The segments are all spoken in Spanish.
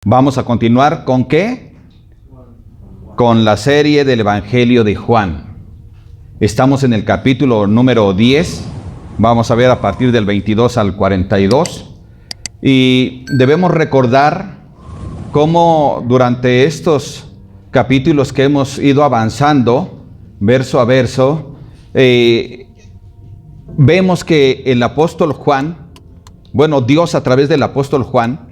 Vamos a continuar ¿con qué? Con la serie del Evangelio de Juan. Estamos en el capítulo número 10. Vamos a ver a partir del 22 al 42. Y debemos recordar cómo durante estos capítulos que hemos ido avanzando, verso a verso, vemos que el apóstol Juan, Dios a través del apóstol Juan,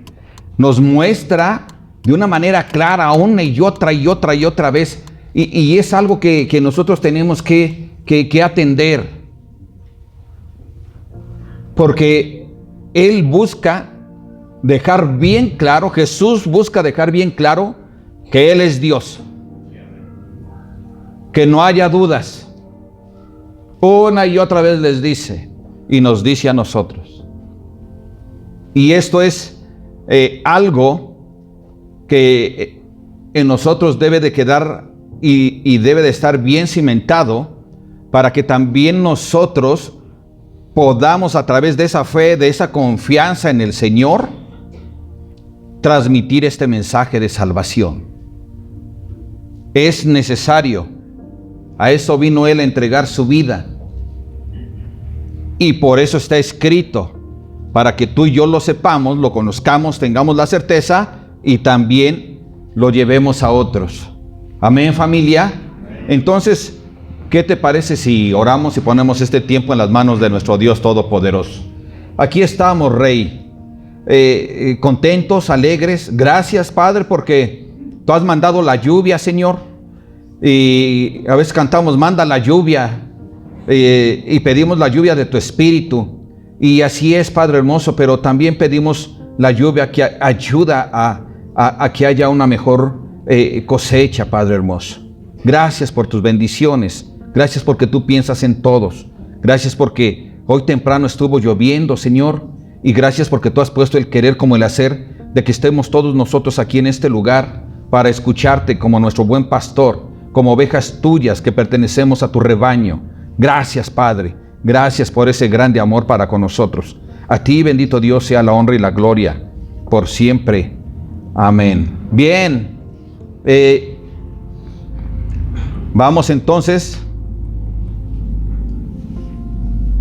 nos muestra de una manera clara una y otra vez, y es algo que nosotros tenemos que atender, porque Él busca dejar bien claro, Jesús busca dejar bien claro que Él es Dios, que no haya dudas. Una y otra vez les dice, y nos dice a nosotros, y esto es algo que en nosotros debe de quedar y debe de estar bien cimentado para que también nosotros podamos, a través de esa fe, de esa confianza en el Señor, transmitir este mensaje de salvación. Es necesario. A eso vino Él a entregar su vida. Y por eso está escrito, para que tú y yo lo sepamos, lo conozcamos, tengamos la certeza y también lo llevemos a otros. Amén, familia. Entonces, ¿qué te parece si oramos y ponemos este tiempo en las manos de nuestro Dios Todopoderoso? Aquí estamos, Rey, contentos, alegres. Gracias, Padre, porque tú has mandado la lluvia, Señor. Y a veces cantamos, manda la lluvia, y pedimos la lluvia de tu Espíritu. Y así es, Padre hermoso, pero también pedimos la lluvia que ayuda a que haya una mejor cosecha, Padre hermoso. Gracias por tus bendiciones. Gracias porque tú piensas en todos. Gracias porque hoy temprano estuvo lloviendo, Señor. Y gracias porque tú has puesto el querer como el hacer de que estemos todos nosotros aquí en este lugar para escucharte como nuestro buen pastor, como ovejas tuyas que pertenecemos a tu rebaño. Gracias, Padre. Gracias por ese grande amor para con nosotros. A ti, bendito Dios, sea la honra y la gloria por siempre. Amén. Bien. Vamos entonces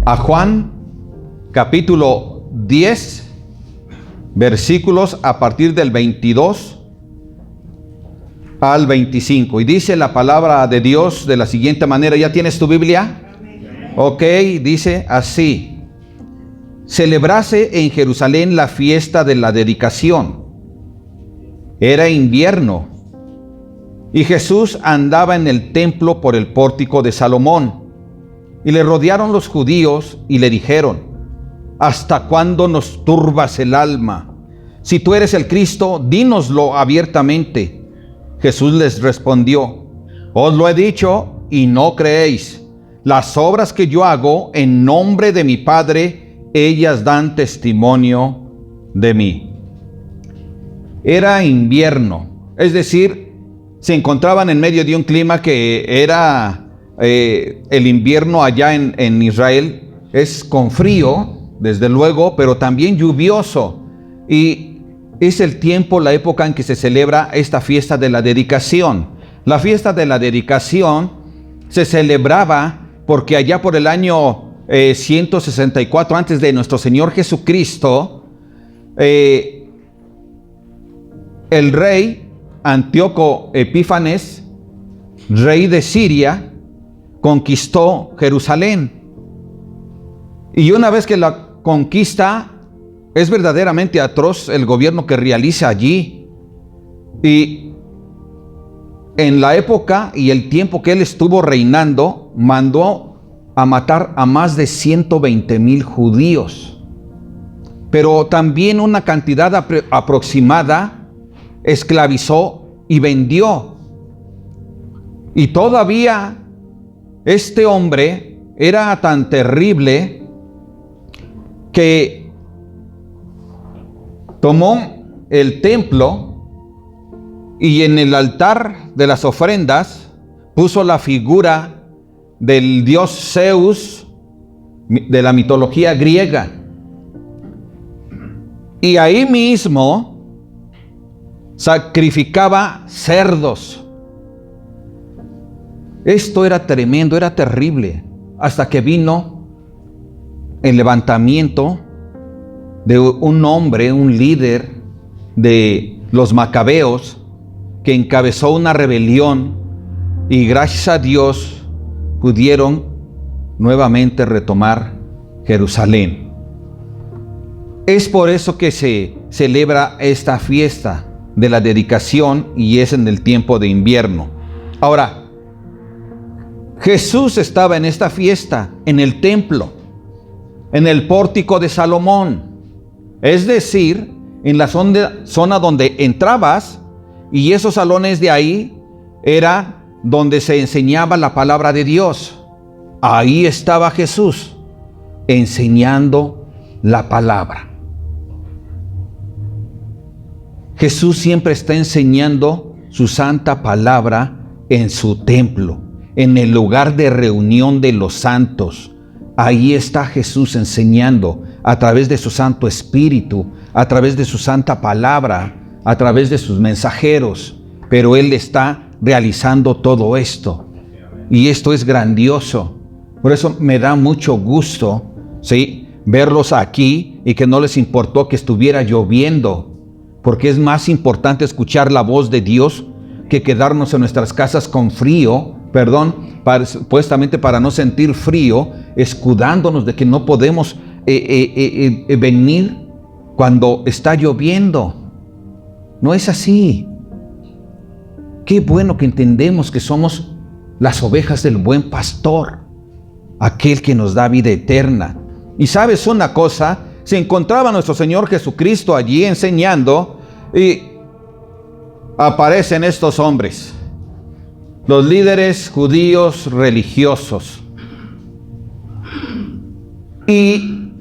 a Juan, capítulo 10, versículos a partir del 22 al 25. Y dice la palabra de Dios de la siguiente manera. ¿Ya tienes tu Biblia? Ok, dice así: celebrase en Jerusalén la fiesta de la dedicación. Era invierno, y Jesús andaba en el templo por el pórtico de Salomón. Y le rodearon los judíos y le dijeron: ¿hasta cuándo nos turbas el alma? Si tú eres el Cristo, dínoslo abiertamente. Jesús les respondió: os lo he dicho y no creéis. Las obras que yo hago en nombre de mi Padre, ellas dan testimonio de mí. Era invierno, es decir, se encontraban en medio de un clima que era el invierno allá en Israel. Es con frío, desde luego, pero también lluvioso. Y es el tiempo, la época en que se celebra esta fiesta de la dedicación. La fiesta de la dedicación se celebraba porque allá por el año 164 antes de nuestro Señor Jesucristo, el rey Antíoco Epífanes, rey de Siria, conquistó Jerusalén. Y una vez que la conquista, es verdaderamente atroz el gobierno que realiza allí. Y en la época y el tiempo que él estuvo reinando, mandó a matar a más de 120,000 judíos. Pero también una cantidad aproximada esclavizó y vendió. Y todavía este hombre era tan terrible que tomó el templo y en el altar de las ofrendas puso la figura del dios Zeus de la mitología griega. Y ahí mismo sacrificaba cerdos. Esto era tremendo, era terrible, hasta que vino el levantamiento de un hombre, un líder de los macabeos, que encabezó una rebelión, y gracias a Dios pudieron nuevamente retomar Jerusalén. Es por eso que se celebra esta fiesta de la dedicación, y es en el tiempo de invierno. Ahora, Jesús estaba en esta fiesta, en el templo, en el pórtico de Salomón. Es decir, en la zona donde entrabas, y esos salones de ahí era donde se enseñaba la palabra de Dios. Ahí estaba Jesús enseñando la palabra. Jesús siempre está enseñando su santa palabra en su templo, en el lugar de reunión de los santos. Ahí está Jesús enseñando a través de su Santo Espíritu, a través de su santa palabra, a través de sus mensajeros. Pero Él está realizando todo esto. Y esto es grandioso. Por eso me da mucho gusto, ¿sí?, verlos aquí, y que no les importó que estuviera lloviendo. Porque es más importante escuchar la voz de Dios que quedarnos en nuestras casas con frío, supuestamente para no sentir frío, escudándonos de que no podemos venir cuando está lloviendo. No es así. Qué bueno que entendemos que somos las ovejas del buen pastor, aquel que nos da vida eterna. Y sabes una cosa, se encontraba nuestro Señor Jesucristo allí enseñando, y aparecen estos hombres, los líderes judíos religiosos, y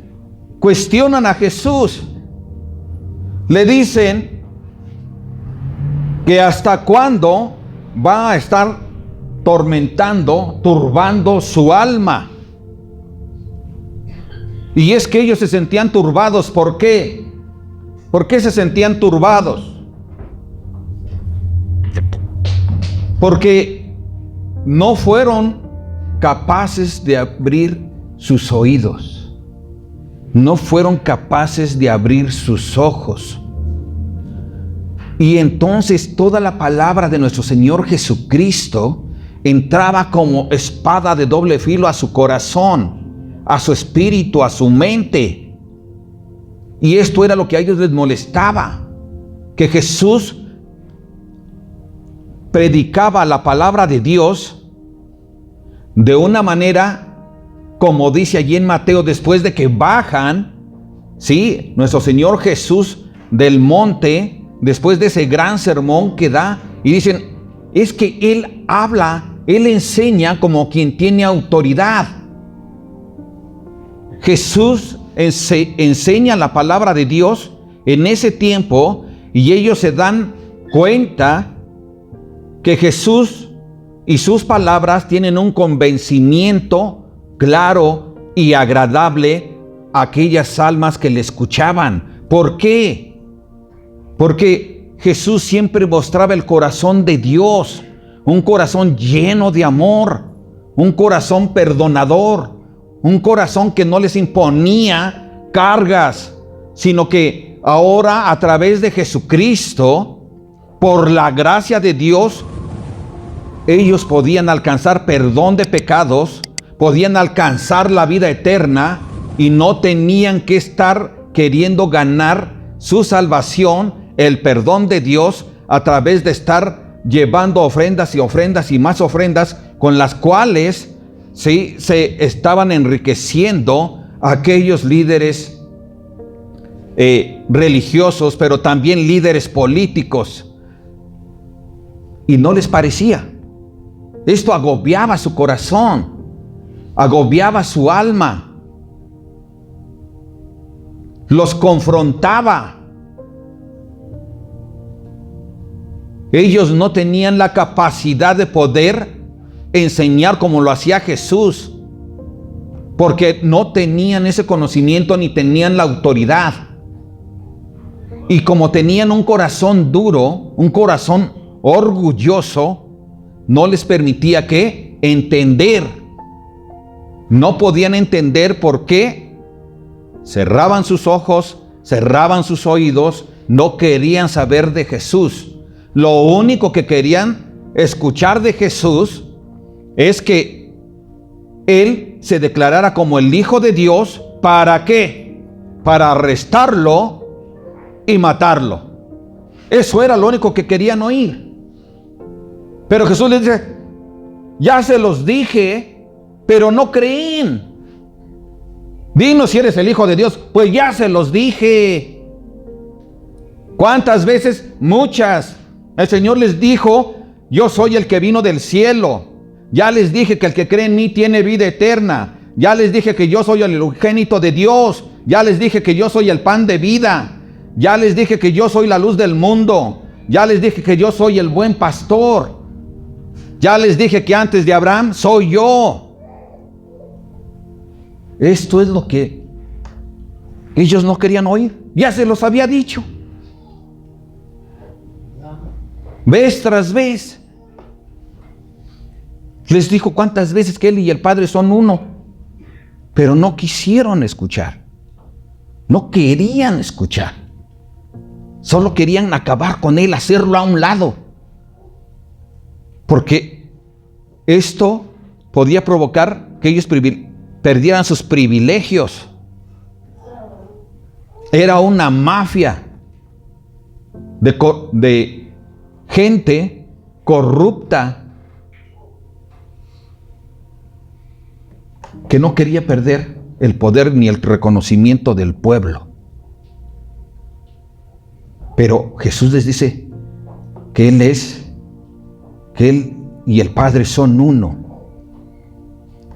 cuestionan a Jesús. Le dicen que hasta cuándo va a estar turbando su alma. Y es que ellos se sentían turbados. ¿Por qué? ¿Por qué se sentían turbados? Porque no fueron capaces de abrir sus oídos. No fueron capaces de abrir sus ojos. Y entonces toda la palabra de nuestro Señor Jesucristo entraba como espada de doble filo a su corazón, a su espíritu, a su mente. Y esto era lo que a ellos les molestaba, que Jesús predicaba la palabra de Dios de una manera, como dice allí en Mateo, después de que bajan, ¿sí?, nuestro Señor Jesús del monte, después de ese gran sermón que da, y dicen, es que Él habla, Él enseña como quien tiene autoridad. Jesús enseña la palabra de Dios en ese tiempo, y ellos se dan cuenta que Jesús y sus palabras tienen un convencimiento claro y agradable a aquellas almas que le escuchaban. ¿Por qué? Porque Jesús siempre mostraba el corazón de Dios, un corazón lleno de amor, un corazón perdonador, un corazón que no les imponía cargas, sino que ahora a través de Jesucristo, por la gracia de Dios, ellos podían alcanzar perdón de pecados, podían alcanzar la vida eterna, y no tenían que estar queriendo ganar su salvación, el perdón de Dios, a través de estar llevando ofrendas y más ofrendas, con las cuales sí se estaban enriqueciendo aquellos líderes religiosos, pero también líderes políticos. Y no les parecía. Esto agobiaba su corazón, agobiaba su alma, los confrontaba. Ellos no tenían la capacidad de poder enseñar como lo hacía Jesús, porque no tenían ese conocimiento ni tenían la autoridad. Y como tenían un corazón duro, un corazón orgulloso, no les permitía que entender. No podían entender por qué cerraban sus ojos, cerraban sus oídos, no querían saber de Jesús. Lo único que querían escuchar de Jesús es que Él se declarara como el Hijo de Dios. ¿Para qué? Para arrestarlo y matarlo. Eso era lo único que querían oír. Pero Jesús les dice: ya se los dije, pero no creen. Dinos si eres el Hijo de Dios. Pues ya se los dije. ¿Cuántas veces? Muchas. El Señor les dijo: yo soy el que vino del cielo. Ya les dije que el que cree en mí tiene vida eterna. Ya les dije que yo soy el unigénito de Dios. Ya les dije que yo soy el pan de vida. Ya les dije que yo soy la luz del mundo. Ya les dije que yo soy el buen pastor. Ya les dije que antes de Abraham soy yo. Esto es lo que ellos no querían oír. Ya se los había dicho. Vez tras vez. Les dijo cuántas veces que Él y el Padre son uno. Pero no quisieron escuchar. No querían escuchar. Solo querían acabar con Él, hacerlo a un lado. Porque esto podía provocar que ellos perdieran sus privilegios. Era una mafia de gente corrupta que no quería perder el poder ni el reconocimiento del pueblo. Pero Jesús les dice que Él y el Padre son uno.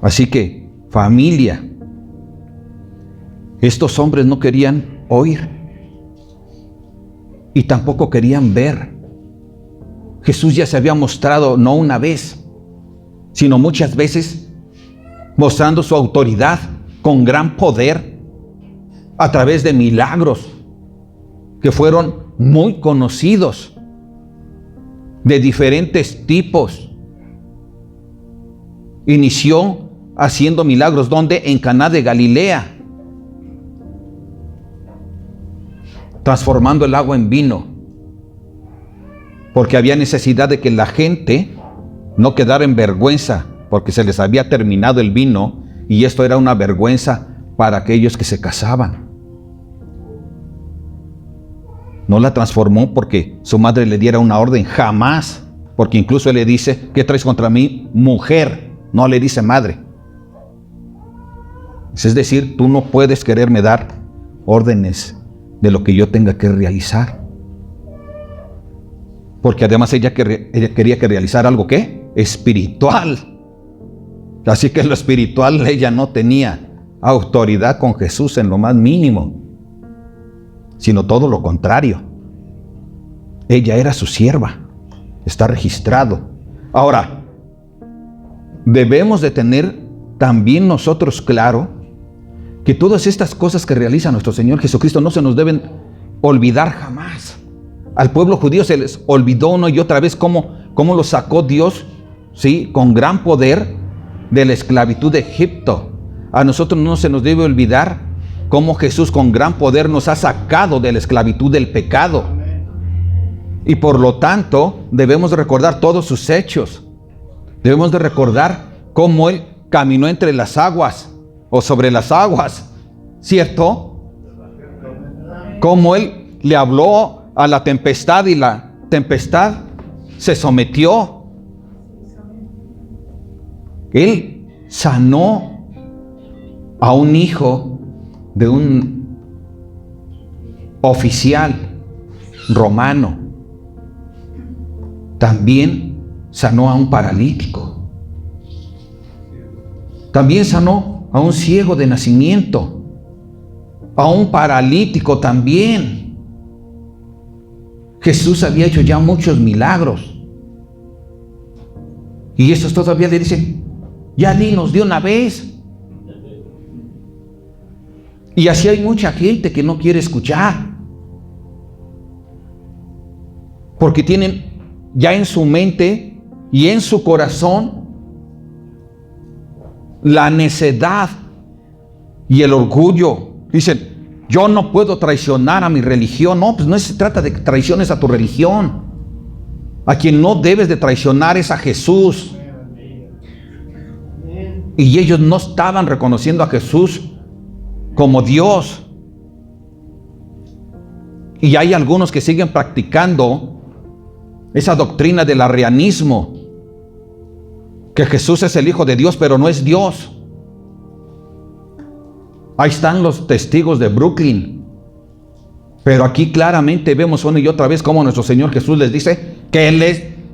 Así que, familia, estos hombres no querían oír y tampoco querían ver. Jesús ya se había mostrado no una vez, sino muchas veces, mostrando su autoridad con gran poder a través de milagros que fueron muy conocidos, de diferentes tipos. Inició haciendo milagros, ¿dónde? En Caná de Galilea, transformando el agua en vino, porque había necesidad de que la gente no quedara en vergüenza, porque se les había terminado el vino, y esto era una vergüenza para aquellos que se casaban. No la transformó porque su madre le diera una orden, jamás, porque incluso él le dice: ¿qué traes contra mí, mujer? No le dice madre. Es decir, tú no puedes quererme dar órdenes de lo que yo tenga que realizar. Porque además ella quería que realizara algo, ¿qué? Espiritual. Así que en lo espiritual ella no tenía autoridad con Jesús en lo más mínimo, sino todo lo contrario. Ella era su sierva. Está registrado. Ahora, debemos de tener también nosotros claro que todas estas cosas que realiza nuestro Señor Jesucristo no se nos deben olvidar jamás. Al pueblo judío se les olvidó una y otra vez cómo lo sacó Dios, ¿sí?, con gran poder de la esclavitud de Egipto. A nosotros no se nos debe olvidar cómo Jesús con gran poder nos ha sacado de la esclavitud del pecado. Y por lo tanto debemos de recordar todos sus hechos. Debemos de recordar cómo Él caminó entre las aguas o sobre las aguas, ¿cierto? Cómo Él le habló a la tempestad y la tempestad se sometió. Él sanó a un hijo de un oficial romano. También sanó a un paralítico. También sanó a un ciego de nacimiento. A un paralítico también. Jesús había hecho ya muchos milagros. Y estos todavía le dicen: ya dinos de una vez. Y así hay mucha gente que no quiere escuchar. porque tienen ya en su mente y en su corazón la necedad y el orgullo. Dicen, yo no puedo traicionar a mi religión. No, pues no se trata de que traiciones a tu religión. A quien no debes de traicionar es a Jesús. Y ellos no estaban reconociendo a Jesús como Dios. Y hay algunos que siguen practicando esa doctrina del arrianismo, que Jesús es el Hijo de Dios, pero no es Dios. Ahí están los testigos de Brooklyn. Pero aquí claramente vemos una y otra vez cómo nuestro Señor Jesús les dice que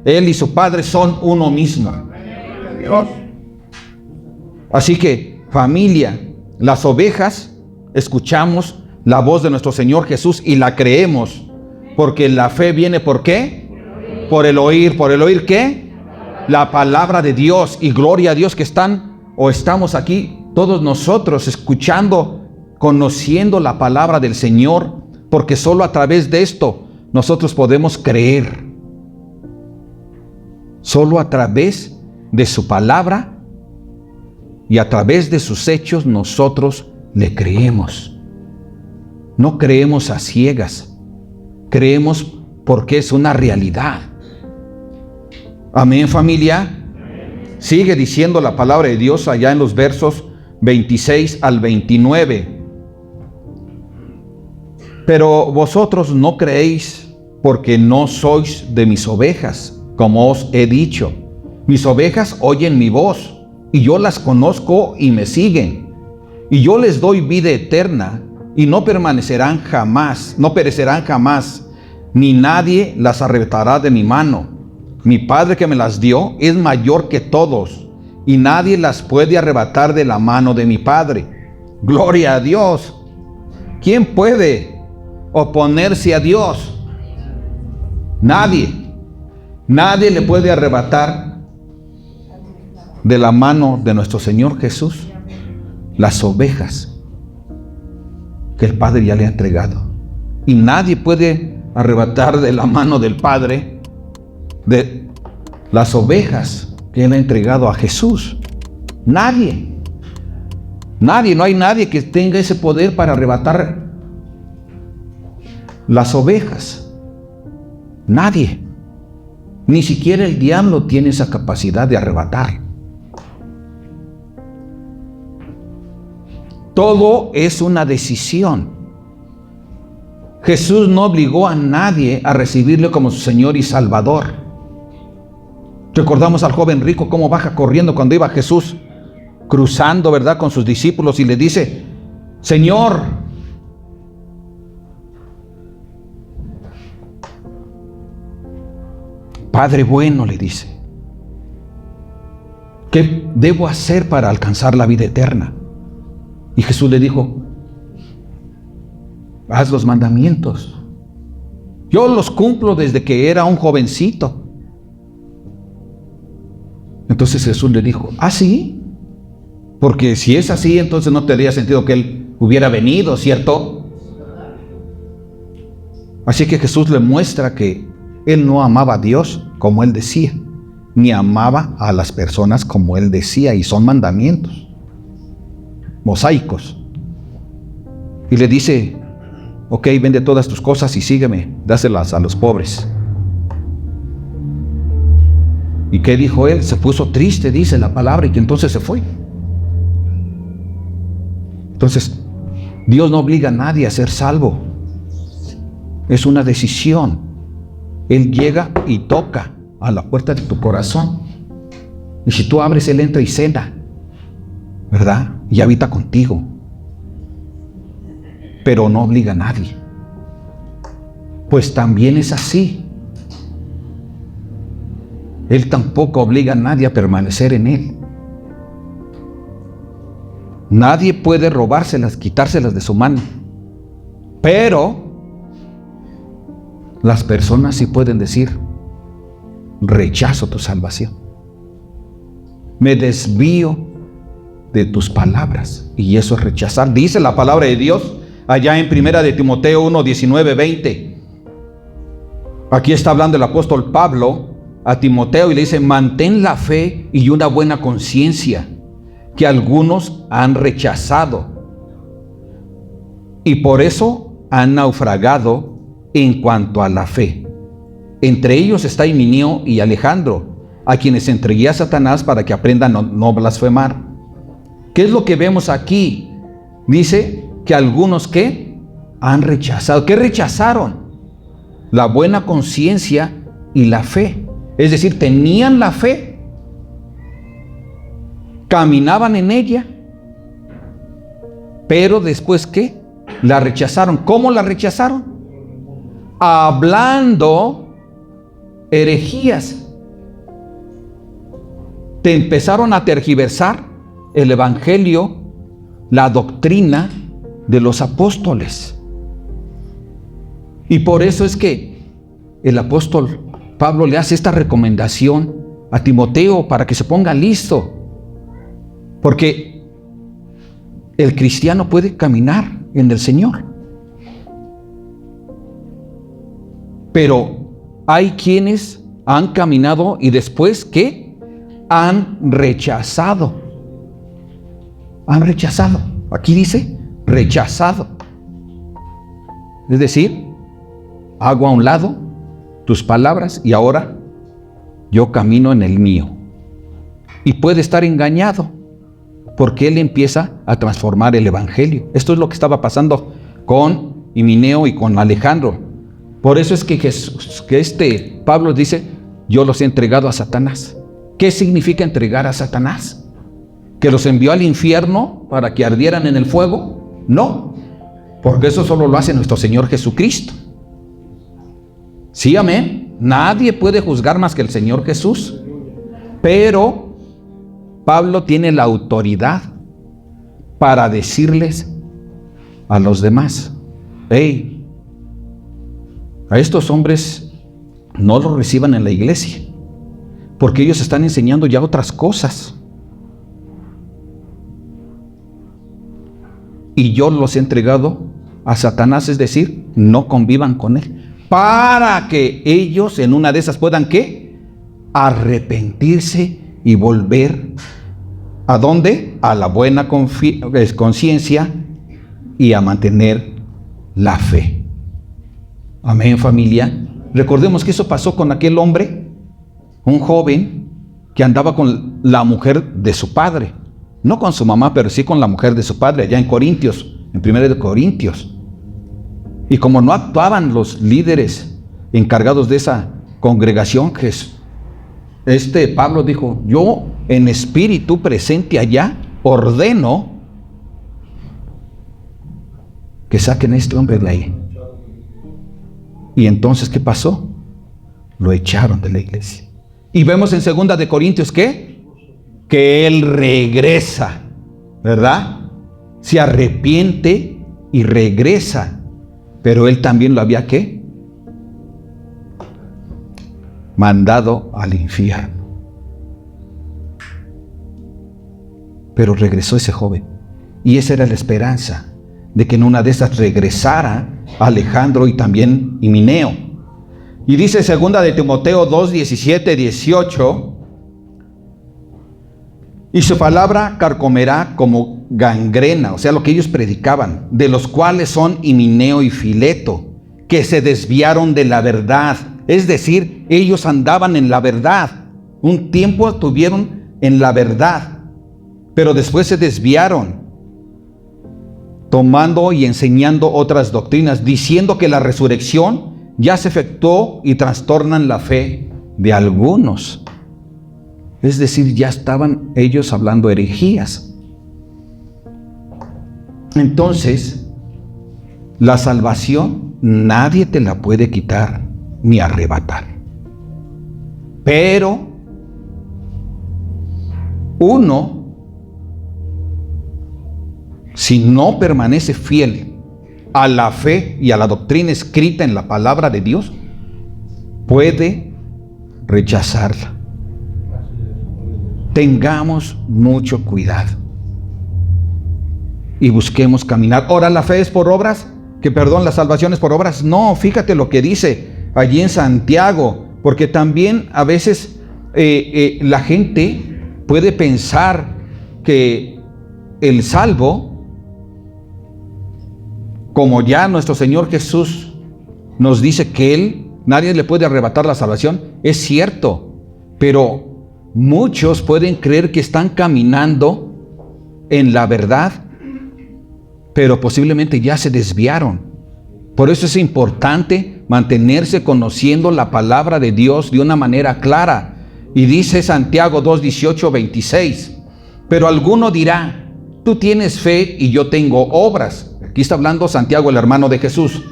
Él y su Padre son uno mismo. Así que, familia, las ovejas escuchamos la voz de nuestro Señor Jesús y la creemos, porque la fe viene ¿por qué? Por el oír. ¿Por el oír qué? La palabra de Dios. Y gloria a Dios que estamos aquí todos nosotros escuchando, conociendo la palabra del Señor, porque solo a través de esto nosotros podemos creer. Solo a través de su palabra y a través de sus hechos nosotros le creemos. No creemos a ciegas, creemos porque es una realidad. Amén, familia. Sigue diciendo la palabra de Dios allá en los versos 26 al 29. Pero vosotros no creéis porque no sois de mis ovejas, como os he dicho. Mis ovejas oyen mi voz, y yo las conozco y me siguen. Y yo les doy vida eterna, y no perecerán jamás, ni nadie las arrebatará de mi mano. Mi Padre que me las dio es mayor que todos, y nadie las puede arrebatar de la mano de mi Padre. Gloria a Dios. ¿Quién puede oponerse a Dios? Nadie. Nadie le puede arrebatar de la mano de nuestro Señor Jesús las ovejas que el Padre ya le ha entregado. Y nadie puede arrebatar de la mano del Padre de las ovejas que Él ha entregado a Jesús. Nadie. Nadie, no hay nadie que tenga ese poder para arrebatar las ovejas. Nadie. Ni siquiera el diablo tiene esa capacidad de arrebatar. Todo es una decisión. Jesús no obligó a nadie a recibirle como su Señor y Salvador. Recordamos al joven rico cómo baja corriendo cuando iba Jesús cruzando, ¿verdad?, con sus discípulos, y le dice: Señor, Padre bueno, le dice, ¿qué debo hacer para alcanzar la vida eterna? Y Jesús le dijo: haz los mandamientos. Yo los cumplo desde que era un jovencito. Entonces Jesús le dijo: ¿ah, sí? Porque si es así, entonces no tendría sentido que Él hubiera venido, ¿cierto? Así que Jesús le muestra que Él no amaba a Dios como Él decía, ni amaba a las personas como Él decía, y son mandamientos mosaicos. Y le dice: ok, vende todas tus cosas y sígueme, dáselas a los pobres. ¿Y qué dijo él? Se puso triste, dice la palabra, y que entonces se fue. Entonces, Dios no obliga a nadie a ser salvo. Es una decisión. Él llega y toca a la puerta de tu corazón. Y si tú abres, Él entra y cena, ¿verdad? Y habita contigo. Pero no obliga a nadie. Pues también es así. Él tampoco obliga a nadie a permanecer en Él. Nadie puede robárselas, quitárselas de su mano. Pero las personas sí pueden decir: rechazo tu salvación. Me desvío de tus palabras. Y eso es rechazar. Dice la palabra de Dios allá en 1 de Timoteo 1, 19, 20. Aquí está hablando el apóstol Pablo a Timoteo y le dice: mantén la fe y una buena conciencia, que algunos han rechazado y por eso han naufragado en cuanto a la fe. Entre ellos está Himeneo y Alejandro, a quienes entregué a Satanás para que aprendan a no blasfemar. ¿Qué es lo que vemos aquí? Dice que algunos que han rechazado. ¿Qué rechazaron? La buena conciencia y la fe. Es decir, tenían la fe, caminaban en ella, pero después ¿qué? La rechazaron. ¿Cómo la rechazaron? Hablando herejías. Te empezaron a tergiversar el evangelio, la doctrina de los apóstoles. Y por eso es que el apóstol Pablo le hace esta recomendación a Timoteo para que se ponga listo. Porque el cristiano puede caminar en el Señor, pero hay quienes han caminado y después ¿qué? Han rechazado. Han rechazado. Aquí dice rechazado. Es decir, hago a un lado tus palabras y ahora yo camino en el mío. Y puede estar engañado porque él empieza a transformar el evangelio. Esto es lo que estaba pasando con Himeneo y con Alejandro. Por eso es que Pablo dice: yo los he entregado a Satanás. ¿Qué significa entregar a Satanás? ¿Que los envió al infierno para que ardieran en el fuego? No, porque eso solo lo hace nuestro Señor Jesucristo. Sí, amén. Nadie puede juzgar más que el Señor Jesús. Pero Pablo tiene la autoridad para decirles a los demás: hey, a estos hombres no los reciban en la iglesia, porque ellos están enseñando ya otras cosas. Y yo los he entregado a Satanás, es decir, no convivan con él, para que ellos en una de esas puedan ¿qué? Arrepentirse y volver ¿a dónde? A la buena conciencia y a mantener la fe. Amén, familia. Recordemos que eso pasó con aquel hombre, un joven que andaba con la mujer de su padre. No con su mamá, pero sí con la mujer de su padre, allá en Corintios, en 1 Corintios. Y como no actuaban los líderes encargados de esa congregación, Pablo dijo: yo en espíritu presente allá ordeno que saquen a este hombre de ahí. Y entonces, ¿qué pasó? Lo echaron de la iglesia. Y vemos en 2 Corintios ¿qué? Que él regresa, ¿verdad? Se arrepiente y regresa. Pero él también lo había ¿qué? Mandado al infierno. Pero regresó ese joven. Y esa era la esperanza, de que en una de esas regresara Alejandro y también Himeneo. Y dice 2 de Timoteo 2, 17, 18: y su palabra carcomerá como gangrena, o sea, lo que ellos predicaban, de los cuales son Himeneo y Fileto, que se desviaron de la verdad. Es decir, ellos andaban en la verdad. Un tiempo estuvieron en la verdad, pero después se desviaron, tomando y enseñando otras doctrinas, diciendo que la resurrección ya se efectuó, y trastornan la fe de algunos. Es decir, ya estaban ellos hablando herejías. Entonces, la salvación nadie te la puede quitar ni arrebatar. Pero uno, si no permanece fiel a la fe y a la doctrina escrita en la palabra de Dios, puede rechazarla. Tengamos mucho cuidado y busquemos caminar. Ahora, ¿la fe es por obras? La salvación es por obras. No, fíjate lo que dice allí en Santiago, porque también a veces la gente puede pensar que el salvo, como ya nuestro Señor Jesús nos dice que Él, nadie le puede arrebatar la salvación, es cierto, pero muchos pueden creer que están caminando en la verdad, pero posiblemente ya se desviaron. Por eso es importante mantenerse conociendo la palabra de Dios de una manera clara. Y dice Santiago 2:18-26, pero alguno dirá, tú tienes fe y yo tengo obras. Aquí está hablando Santiago, el hermano de Jesús.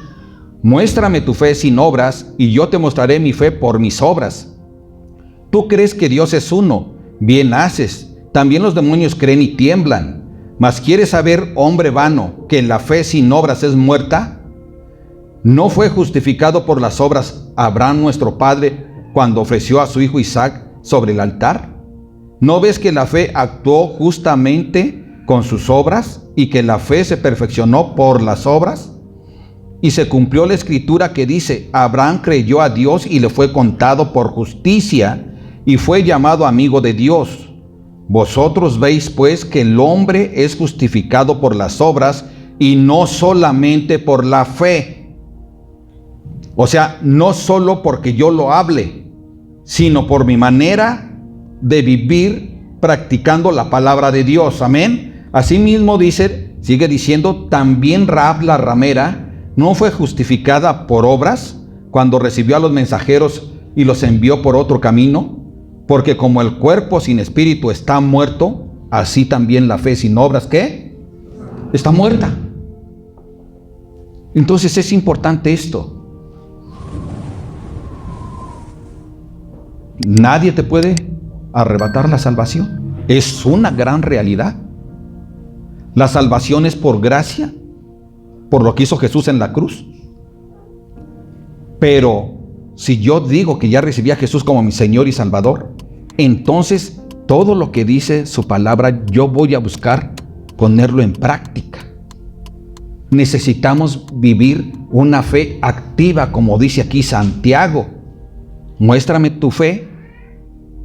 Muéstrame tu fe sin obras y yo te mostraré mi fe por mis obras. Tú crees que Dios es uno, bien haces. También los demonios creen y tiemblan. Mas ¿quieres saber, hombre vano, que la fe sin obras es muerta? ¿No fue justificado por las obras Abraham nuestro padre cuando ofreció a su hijo Isaac sobre el altar? ¿No ves que la fe actuó justamente con sus obras y que la fe se perfeccionó por las obras? Y se cumplió la escritura que dice, Abraham creyó a Dios y le fue contado por justicia y fue llamado amigo de Dios. Vosotros veis pues que el hombre es justificado por las obras y no solamente por la fe. O sea, no solo porque yo lo hable, sino por mi manera de vivir practicando la palabra de Dios. Amén. Asimismo dice, sigue diciendo, también Rahab la ramera no fue justificada por obras cuando recibió a los mensajeros y los envió por otro camino, porque como el cuerpo sin espíritu está muerto, así también la fe sin obras, ¿qué? Está muerta. Entonces es importante esto. Nadie te puede arrebatar la salvación. Es una gran realidad. La salvación es por gracia, por lo que hizo Jesús en la cruz. Pero si yo digo que ya recibí a Jesús como mi Señor y Salvador, entonces todo lo que dice su palabra yo voy a buscar ponerlo en práctica. Necesitamos vivir una fe activa, como dice aquí Santiago. Muéstrame tu fe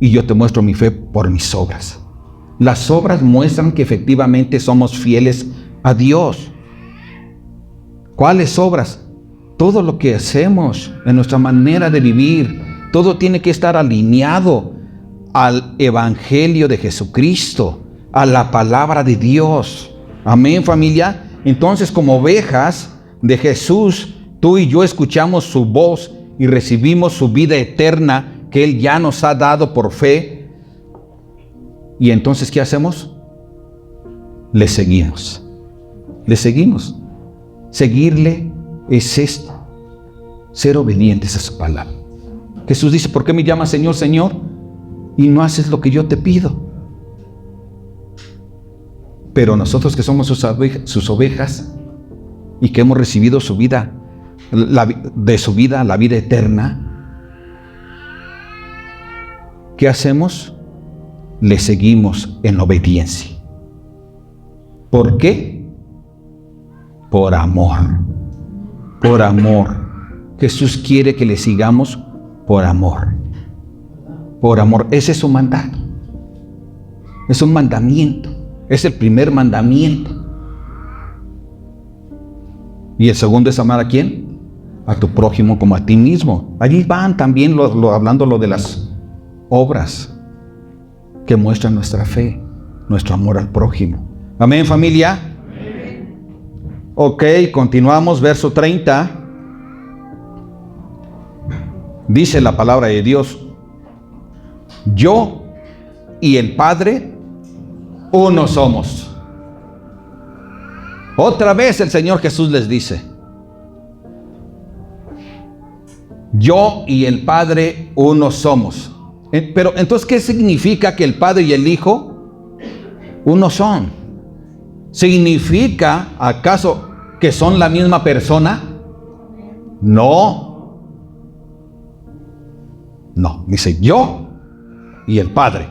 y yo te muestro mi fe por mis obras. Las obras muestran que efectivamente somos fieles a Dios. ¿Cuáles obras? Todo lo que hacemos en nuestra manera de vivir, todo tiene que estar alineado al Evangelio de Jesucristo, a la palabra de Dios. Amén, familia. Entonces, como ovejas de Jesús, tú y yo escuchamos su voz y recibimos su vida eterna que Él ya nos ha dado por fe. Y entonces, ¿qué hacemos? Le seguimos. Le seguimos. Seguirle es esto, ser obedientes a su palabra. Jesús dice, ¿por qué me llamas Señor, Señor? Y no haces lo que yo te pido. Pero nosotros que somos sus ovejas y que hemos recibido su vida, de su vida la vida eterna, ¿qué hacemos? Le seguimos en obediencia. ¿Por qué? Por amor. Por amor. Jesús quiere que le sigamos por amor. Por amor. Ese es su mandato. Es un mandamiento. Es el primer mandamiento. Y el segundo es amar ¿a quién? A tu prójimo como a ti mismo. Allí van también hablando lo de las obras que muestran nuestra fe, nuestro amor al prójimo. Amén, familia. Amén. Ok, continuamos, verso 30. Dice la palabra de Dios: yo y el Padre uno somos. Otra vez el Señor Jesús les dice: yo y el Padre uno somos. Pero entonces, ¿qué significa que el Padre y el Hijo uno son? ¿Significa acaso que son la misma persona? No. No, dice yo y el Padre.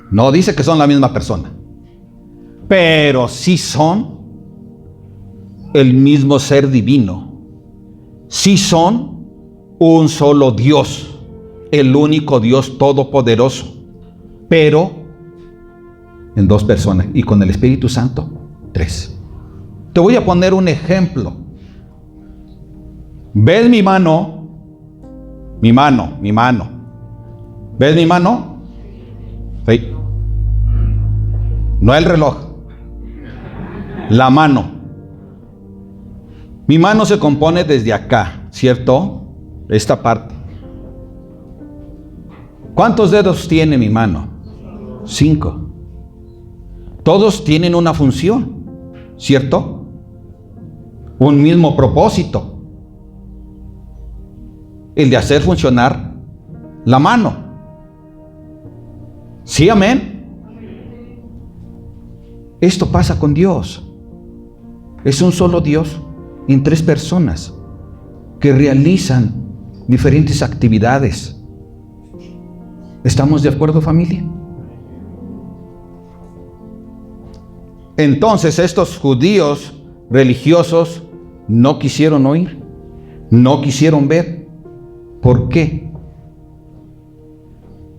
No dice que son la misma persona. Pero sí son el mismo ser divino. sí son un solo Dios, el único Dios todopoderoso, pero en 2 personas, y con el Espíritu Santo, 3. Te voy a poner un ejemplo. ¿Ves mi mano? Mi mano. ¿Ves mi mano? Sí. No el reloj. La mano. Mi mano se compone desde acá, ¿cierto? Esta parte. ¿Cuántos dedos tiene mi mano? 5. Todos tienen una función, ¿cierto? Un mismo propósito. El de hacer funcionar la mano. ¿Sí, amén? Esto pasa con Dios. Es un solo Dios en 3 personas que realizan diferentes actividades. ¿Estamos de acuerdo, familia? Entonces estos judíos religiosos no quisieron oír, no quisieron ver. ¿Por qué?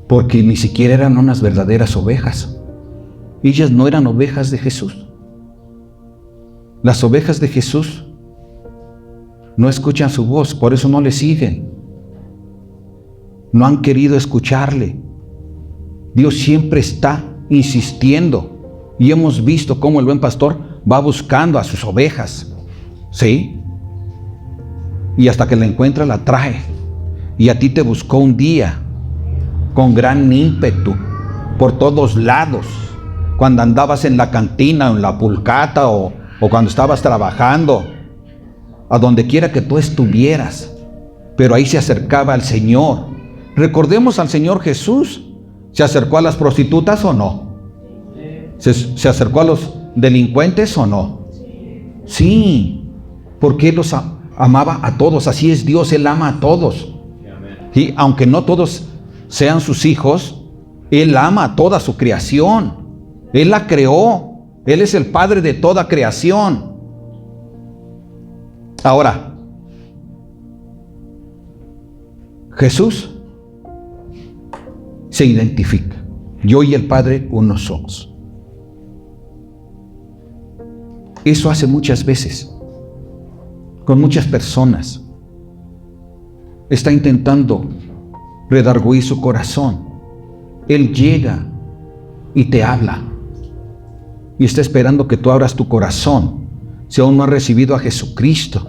Porque ni siquiera eran unas verdaderas ovejas. Ellas no eran ovejas de Jesús. Las ovejas de Jesús no escuchan su voz, por eso no le siguen. No han querido escucharle. Dios siempre está insistiendo. Y hemos visto cómo el buen pastor va buscando a sus ovejas. ¿Sí? Y hasta que la encuentra, la trae. Y a ti te buscó un día con gran ímpetu por todos lados. Cuando andabas en la cantina, en la pulcata o cuando estabas trabajando, a donde quiera que tú estuvieras. Pero ahí se acercaba al Señor. Recordemos al Señor Jesús. ¿Se acercó a las prostitutas o no? ¿Se acercó a los delincuentes o no? Sí, porque Él los amaba a todos. Así es Dios, Él ama a todos. Y aunque no todos sean sus hijos, Él ama a toda su creación. Él la creó. Él es el Padre de toda creación. Ahora, Jesús se identifica. Yo y el Padre uno somos. Eso hace muchas veces con muchas personas. Está intentando redarguir su corazón. Él llega y te habla y está esperando que tú abras tu corazón. Si aún no has recibido a Jesucristo,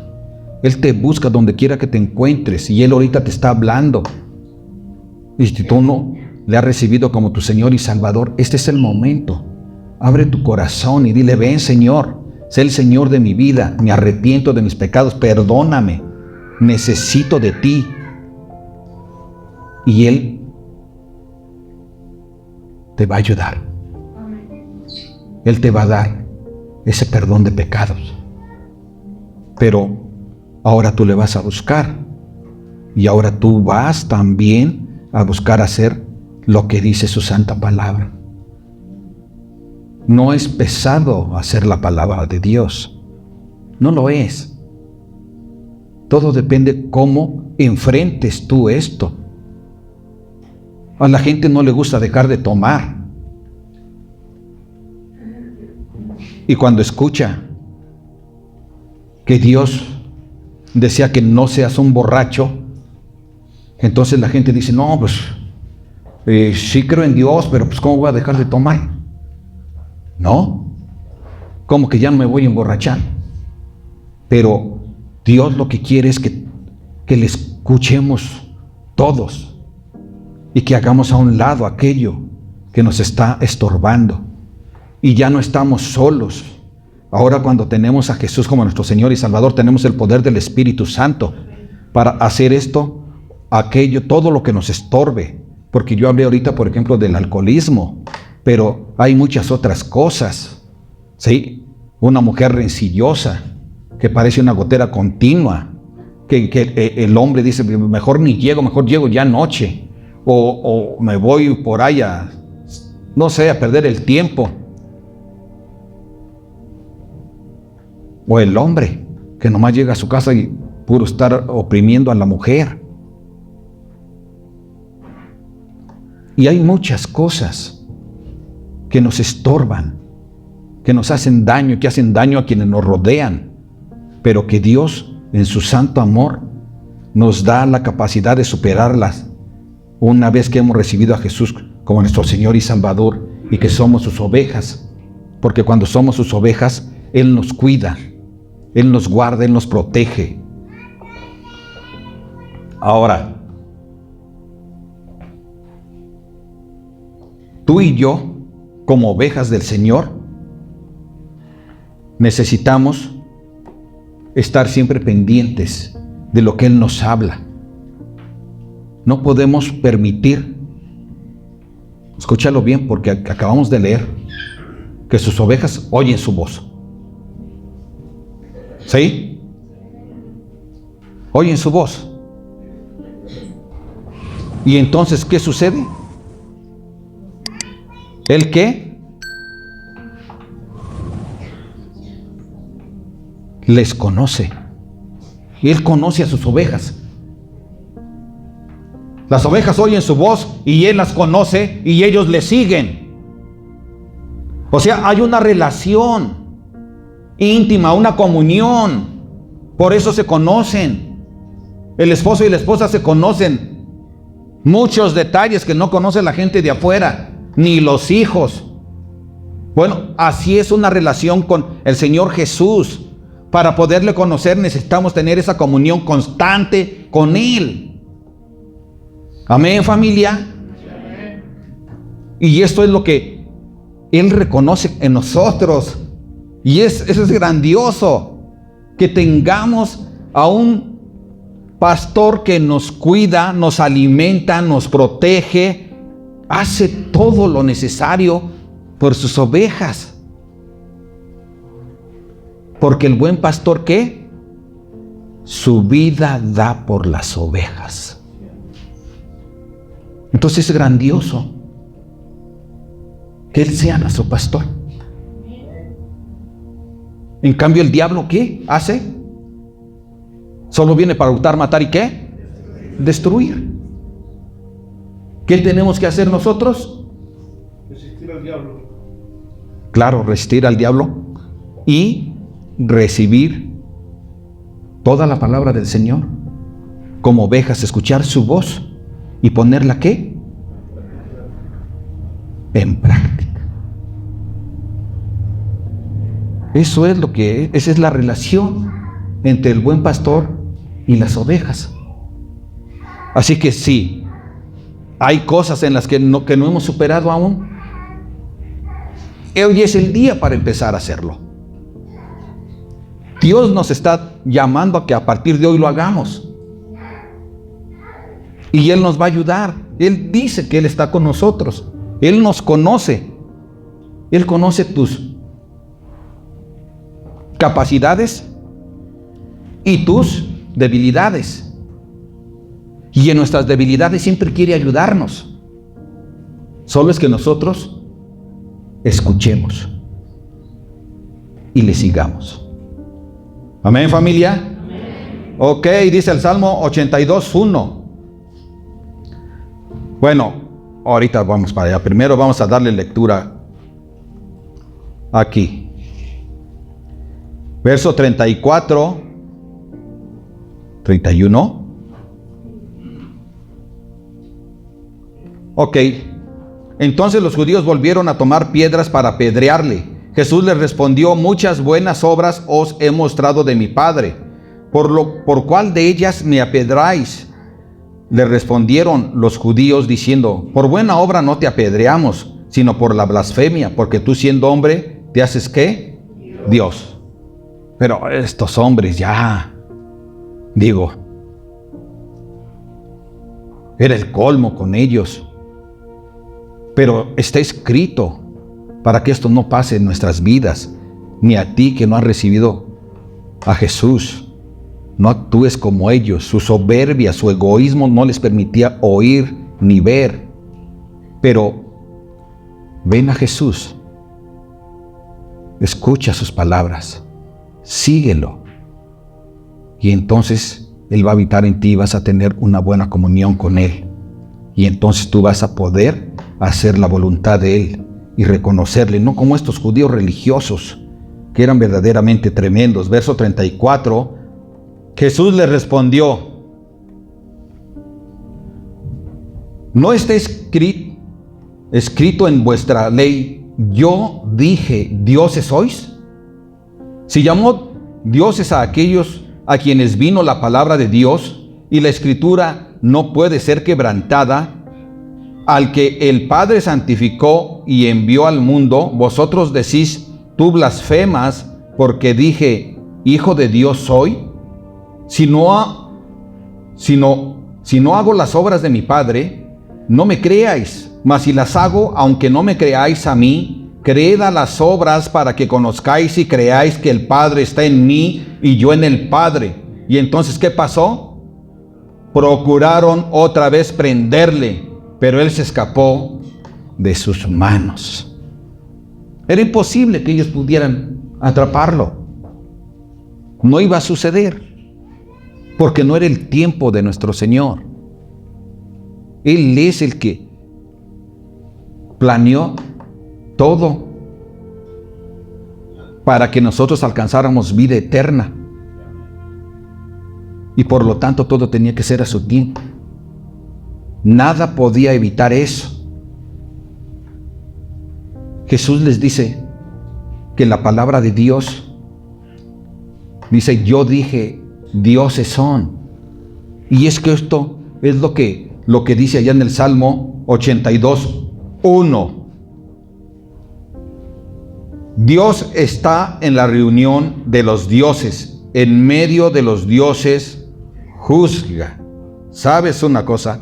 Él te busca donde quiera que te encuentres y Él ahorita te está hablando. Y si tú no le has recibido como tu Señor y Salvador, este es el momento. Abre tu corazón y dile: ven, Señor, sé el Señor de mi vida, me arrepiento de mis pecados, perdóname, necesito de ti. Y Él te va a ayudar. Él te va a dar ese perdón de pecados. Pero ahora tú le vas a buscar. Y ahora tú vas también a buscar hacer lo que dice su santa palabra. No es pesado hacer la palabra de Dios. No lo es. Todo depende cómo enfrentes tú esto. A la gente no le gusta dejar de tomar. Y cuando escucha que Dios desea que no seas un borracho, entonces la gente dice: no, pues sí creo en Dios, pero pues ¿cómo voy a dejar de tomar? No, como que ya no me voy a emborrachar. Pero Dios lo que quiere es que le escuchemos todos y que hagamos a un lado aquello que nos está estorbando. Y ya no estamos solos. Ahora, cuando tenemos a Jesús como nuestro Señor y Salvador, tenemos el poder del Espíritu Santo para hacer esto, aquello, todo lo que nos estorbe. Porque yo hablé ahorita, por ejemplo, del alcoholismo, pero hay muchas otras cosas. ¿Sí? Una mujer rencillosa, que parece una gotera continua, que el hombre dice: mejor ni llego, mejor llego ya anoche, o me voy por ahí a, no sé, a perder el tiempo. O el hombre que nomás llega a su casa y puro estar oprimiendo a la mujer. Y hay muchas cosas que nos estorban, que nos hacen daño, que hacen daño a quienes nos rodean, pero que Dios, en su santo amor, nos da la capacidad de superarlas una vez que hemos recibido a Jesús como nuestro Señor y Salvador y que somos sus ovejas. Porque cuando somos sus ovejas, Él nos cuida, Él nos guarda, Él nos protege. Ahora, tú y yo, como ovejas del Señor, necesitamos estar siempre pendientes de lo que Él nos habla. No podemos permitir, escúchalo bien porque acabamos de leer, que sus ovejas oyen su voz. ¿Sí? Oyen su voz. ¿Y entonces qué sucede? ¿El qué? Les conoce. Él conoce a sus ovejas. Las ovejas oyen su voz y Él las conoce y ellos le siguen. O sea, hay una relación íntima, una comunión. Por eso se conocen. El esposo y la esposa se conocen. Muchos detalles que no conoce la gente de afuera, ni los hijos. Bueno, así es una relación con el Señor Jesús. Para poderle conocer necesitamos tener esa comunión constante con Él. Amén, familia. Y esto es lo que Él reconoce en nosotros. Y eso es grandioso. Que tengamos a un pastor que nos cuida, nos alimenta, nos protege, hace todo lo necesario por sus ovejas. Porque el buen pastor, ¿qué? Su vida da por las ovejas. Entonces es grandioso que Él sea nuestro pastor. En cambio, el diablo, ¿qué hace? Solo viene para hurtar, matar y ¿qué? Destruir. ¿Qué tenemos que hacer nosotros? Resistir al diablo. Claro, resistir al diablo y recibir toda la palabra del Señor como ovejas, escuchar su voz y ponerla ¿qué? En práctica. Eso es lo que es, esa es la relación entre el buen pastor y las ovejas. Así que sí, hay cosas en las que no hemos superado aún. Hoy es el día para empezar a hacerlo. Dios nos está llamando a que a partir de hoy lo hagamos. Y Él nos va a ayudar. Él dice que Él está con nosotros. Él nos conoce. Él conoce tus capacidades y tus debilidades. Y en nuestras debilidades siempre quiere ayudarnos. Solo es que nosotros escuchemos y le sigamos. Amén, familia. Amén. Ok, dice el Salmo 82:1. Bueno, ahorita vamos para allá. Primero vamos a darle lectura aquí. Verso 34, 31. Ok. Entonces los judíos volvieron a tomar piedras para apedrearle. Jesús les respondió: muchas buenas obras os he mostrado de mi Padre. ¿Por cuál de ellas me apedráis? Le respondieron los judíos diciendo: por buena obra no te apedreamos, sino por la blasfemia, porque tú siendo hombre, ¿te haces qué? Dios. Pero estos hombres ya, digo, era el colmo con ellos. Pero está escrito para que esto no pase en nuestras vidas, ni a ti que no has recibido a Jesús. No actúes como ellos. Su soberbia, su egoísmo no les permitía oír ni ver. Pero ven a Jesús, escucha sus palabras, síguelo Y entonces Él va a habitar en ti y vas a tener una buena comunión con Él. Y entonces tú vas a poder hacer la voluntad de Él y reconocerle, no como estos judíos religiosos que eran verdaderamente tremendos. Verso 34, Jesús les respondió: ¿no está escrito en vuestra ley, yo dije, dioses sois? Si llamó dioses a aquellos a quienes vino la palabra de Dios, y la escritura no puede ser quebrantada, al que el Padre santificó y envió al mundo, vosotros decís, tú blasfemas, porque dije, Hijo de Dios soy. Si no hago las obras de mi Padre, no me creáis, mas si las hago, aunque no me creáis a mí, creed a las obras para que conozcáis y creáis que el Padre está en mí y yo en el Padre. Y entonces, ¿qué pasó? Procuraron otra vez prenderle, pero él se escapó de sus manos. Era imposible que ellos pudieran atraparlo. No iba a suceder, porque no era el tiempo de nuestro Señor. Él es el que planeó todo para que nosotros alcanzáramos vida eterna. Y por lo tanto todo tenía que ser a su tiempo. Nada podía evitar eso. Jesús les dice que la palabra de Dios dice, yo dije, dioses son. Y es que esto es lo que dice allá en el Salmo 82:1. Dios está en la reunión de los dioses, en medio de los dioses juzga. ¿Sabes una cosa?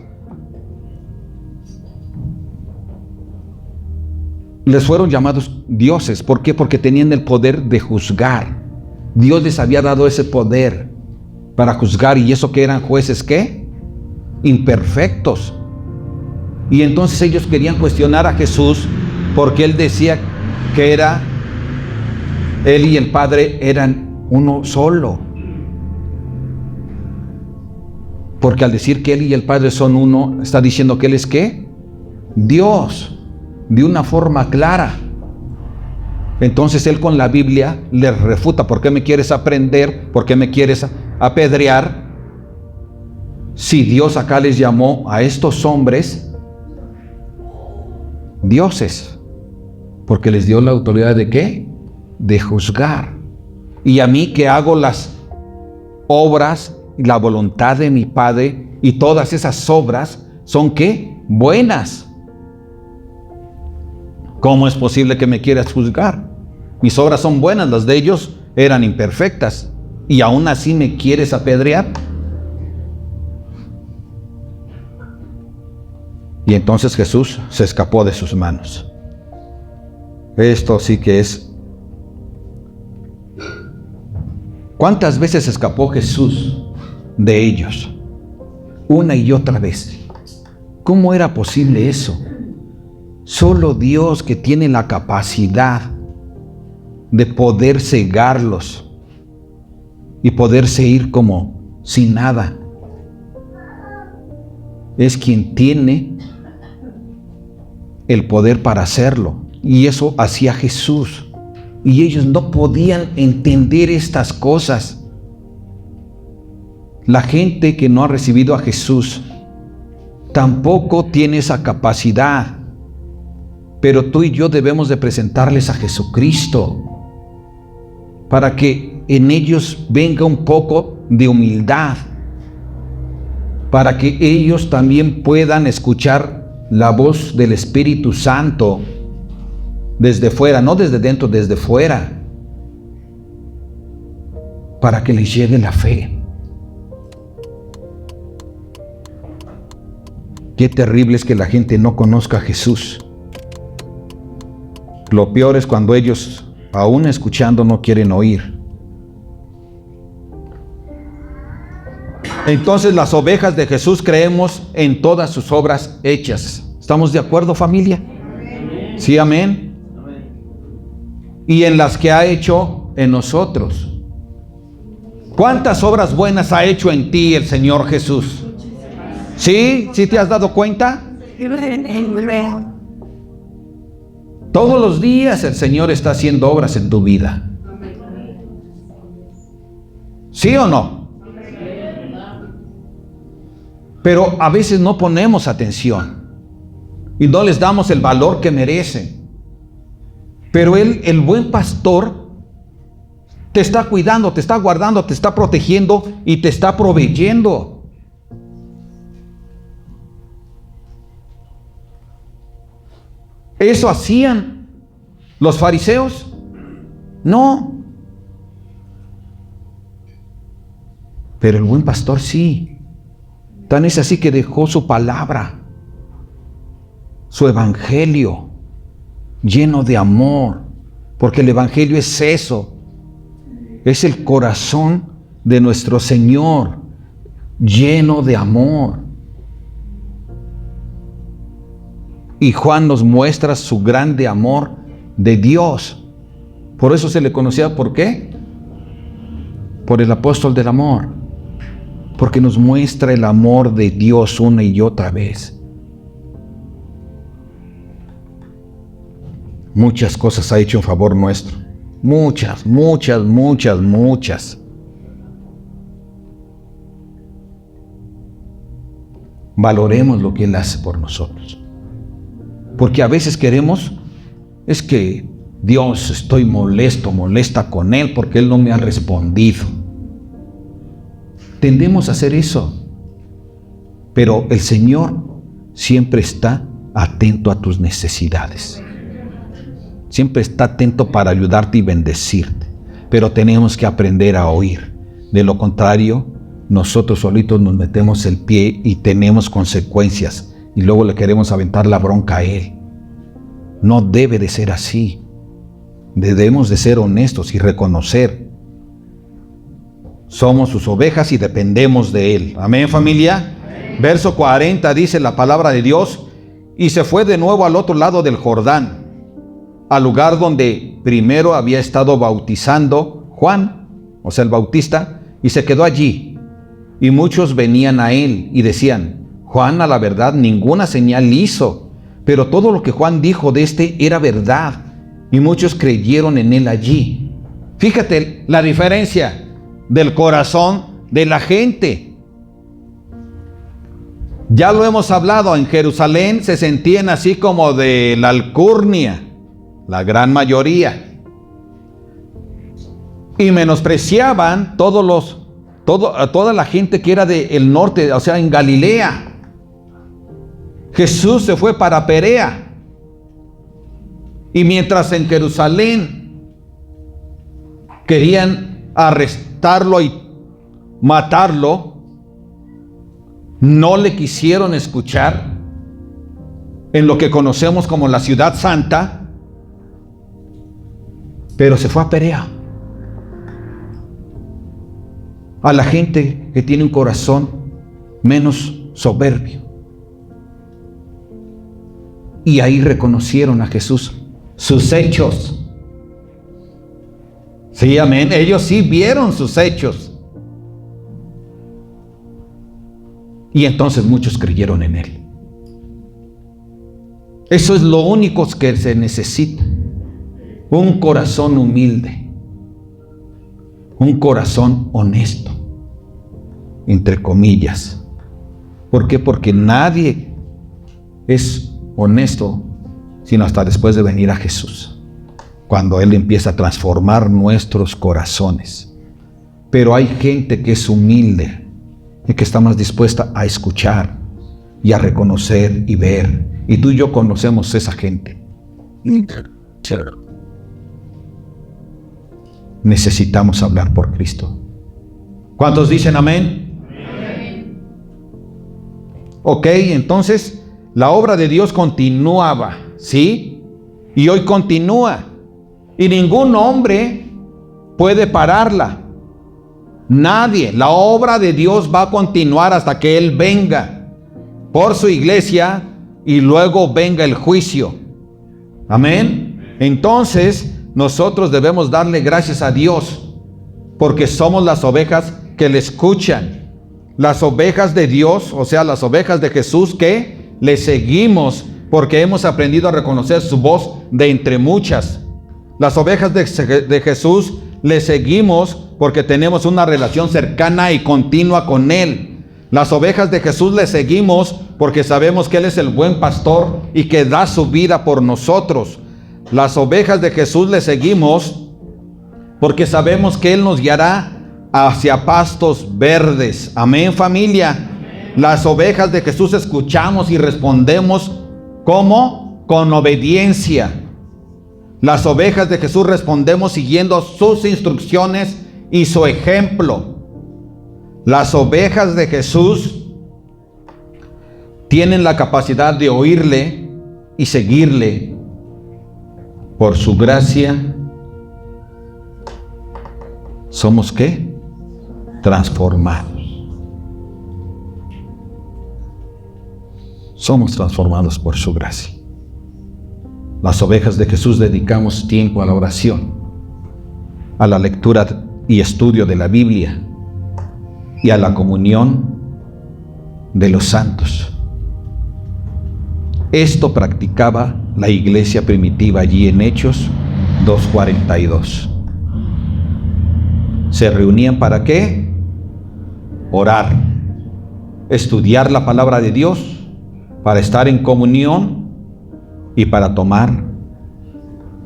Les fueron llamados dioses. ¿Por qué? Porque tenían el poder de juzgar. Dios les había dado ese poder para juzgar. ¿Y eso que eran jueces qué? Imperfectos. Y entonces ellos querían cuestionar a Jesús porque Él decía que Él y el Padre eran uno solo. Porque al decir que Él y el Padre son uno, está diciendo que Él es ¿qué? Dios, de una forma clara. Entonces Él con la Biblia les refuta. ¿Por qué me quieres aprender? ¿Por qué me quieres apedrear? Si Dios acá les llamó a estos hombres dioses, porque les dio la autoridad de ¿qué? De juzgar. Y a mí que hago las obras y la voluntad de mi Padre, y todas esas obras son ¿qué? Buenas. ¿Cómo es posible que me quieras juzgar? Mis obras son buenas, las de ellos eran imperfectas, y aún así me quieres apedrear. Y entonces Jesús se escapó de sus manos. Esto sí que es. ¿Cuántas veces escapó Jesús de ellos? Una y otra vez. ¿Cómo era posible eso? Solo Dios, que tiene la capacidad de poder cegarlos y poderse ir como sin nada, es quien tiene el poder para hacerlo. Y eso hacía Jesús. Y ellos no podían entender estas cosas. La gente que no ha recibido a Jesús tampoco tiene esa capacidad. Pero tú y yo debemos de presentarles a Jesucristo para que en ellos venga un poco de humildad, para que ellos también puedan escuchar la voz del Espíritu Santo desde fuera, no desde dentro, desde fuera, para que les llegue la fe. Qué terrible es que la gente no conozca a Jesús. Lo peor es cuando ellos, aún escuchando, no quieren oír. Entonces las ovejas de Jesús creemos en todas sus obras hechas. ¿Estamos de acuerdo, familia? Sí, amén. Y en las que ha hecho en nosotros. ¿Cuántas obras buenas ha hecho en ti el Señor Jesús? ¿Sí? ¿Sí te has dado cuenta? Todos los días el Señor está haciendo obras en tu vida. ¿Sí o no? Pero a veces no ponemos atención y no les damos el valor que merecen. Pero Él, el buen pastor, te está cuidando, te está guardando, te está protegiendo y te está proveyendo. ¿Eso hacían los fariseos? No. Pero el buen pastor sí. Tan es así que dejó su palabra, su evangelio, lleno de amor, porque el evangelio es eso, es el corazón de nuestro Señor, lleno de amor. Y Juan nos muestra su grande amor de Dios. Por eso se le conocía, ¿por qué? Por el apóstol del amor. Porque nos muestra el amor de Dios una y otra vez. Muchas cosas ha hecho en favor nuestro. Muchas. Valoremos lo que Él hace por nosotros. Porque a veces queremos, es que Dios, estoy molesta con Él porque Él no me ha respondido. Tendemos a hacer eso. Pero el Señor siempre está atento a tus necesidades. Siempre está atento para ayudarte y bendecirte. Pero tenemos que aprender a oír. De lo contrario, nosotros solitos nos metemos el pie y tenemos consecuencias. Y luego le queremos aventar la bronca a Él. No debe de ser así. Debemos de ser honestos y reconocer. Somos sus ovejas y dependemos de Él. Amén, familia. Amén. Verso 40 dice la palabra de Dios. Y se fue de nuevo al otro lado del Jordán, al lugar donde primero había estado bautizando Juan, o sea, el Bautista, y se quedó allí. Y muchos venían a él y decían: Juan, a la verdad, ninguna señal hizo, pero todo lo que Juan dijo de este era verdad. Y muchos creyeron en él allí. Fíjate la diferencia del corazón de la gente. Ya lo hemos hablado, en Jerusalén se sentían así como de la alcurnia, la gran mayoría, y menospreciaban toda la gente que era del norte, o sea, en Galilea. Jesús se fue para Perea, y mientras en Jerusalén querían arrestarlo y matarlo, no le quisieron escuchar en lo que conocemos como la ciudad santa, pero se fue a Perea. A la gente que tiene un corazón menos soberbio. Y ahí reconocieron a Jesús, sus hechos. Sí, amén. Ellos sí vieron sus hechos. Y entonces muchos creyeron en Él. Eso es lo único que se necesita. Un corazón humilde. Un corazón honesto. Entre comillas. ¿Por qué? Porque nadie es honesto sino hasta después de venir a Jesús, cuando Él empieza a transformar nuestros corazones. Pero hay gente que es humilde y que está más dispuesta a escuchar y a reconocer y ver. Y tú y yo conocemos esa gente. Necesitamos hablar por Cristo. ¿Cuántos dicen amén? Amén. Ok, entonces la obra de Dios continuaba, ¿sí? Y hoy continúa. Y ningún hombre puede pararla. Nadie. La obra de Dios va a continuar hasta que Él venga por su iglesia y luego venga el juicio. Amén. Entonces nosotros debemos darle gracias a Dios porque somos las ovejas que le escuchan. Las ovejas de Dios, o sea, las ovejas de Jesús que le seguimos porque hemos aprendido a reconocer su voz de entre muchas. Las ovejas de Jesús le seguimos porque tenemos una relación cercana y continua con Él. Las ovejas de Jesús le seguimos porque sabemos que Él es el buen pastor y que da su vida por nosotros. Las ovejas de Jesús le seguimos porque sabemos que Él nos guiará hacia pastos verdes. Amén, familia. Las ovejas de Jesús escuchamos y respondemos ¿cómo? Con obediencia. Las ovejas de Jesús respondemos siguiendo sus instrucciones y su ejemplo. Las ovejas de Jesús tienen la capacidad de oírle y seguirle. Por su gracia, ¿somos qué? Transformados. Somos transformados por su gracia. Las ovejas de Jesús dedicamos tiempo a la oración, a la lectura y estudio de la Biblia y a la comunión de los santos. Esto practicaba la iglesia primitiva allí en Hechos 2:42. ¿Se reunían para qué? Orar, estudiar la palabra de Dios, para estar en comunión y para tomar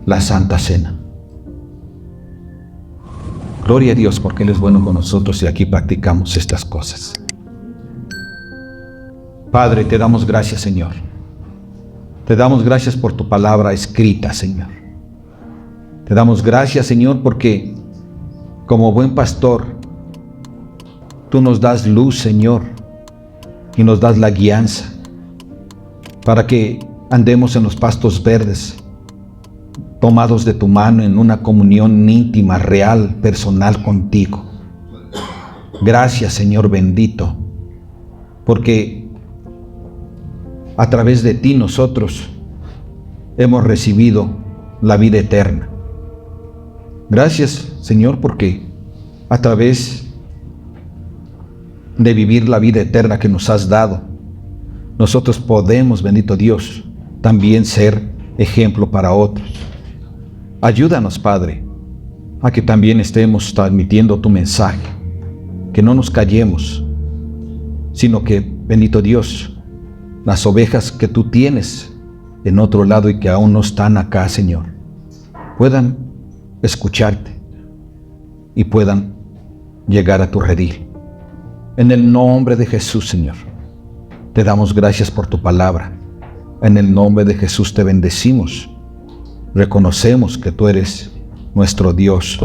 la Santa Cena. Gloria a Dios porque Él es bueno con nosotros y aquí practicamos estas cosas. Padre, te damos gracias, Señor. Te damos gracias por tu palabra escrita, Señor. Te damos gracias, Señor, porque como buen pastor, tú nos das luz, Señor, y nos das la guianza para que andemos en los pastos verdes, tomados de tu mano en una comunión íntima, real, personal contigo. Gracias, Señor bendito, porque a través de ti nosotros hemos recibido la vida eterna. Gracias, Señor, porque a través de vivir la vida eterna que nos has dado, nosotros podemos, bendito Dios, también ser ejemplo para otros. Ayúdanos, Padre, a que también estemos transmitiendo tu mensaje, que no nos callemos, sino que, bendito Dios, las ovejas que tú tienes en otro lado y que aún no están acá, Señor, puedan escucharte y puedan llegar a tu redil. En el nombre de Jesús, Señor, te damos gracias por tu palabra. En el nombre de Jesús te bendecimos. Reconocemos que tú eres nuestro Dios.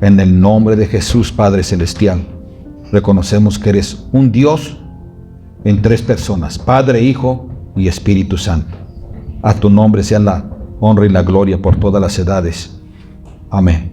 En el nombre de Jesús, Padre Celestial, reconocemos que eres un Dios en tres personas, Padre, Hijo y Espíritu Santo. A tu nombre sea la honra y la gloria por todas las edades. Amén.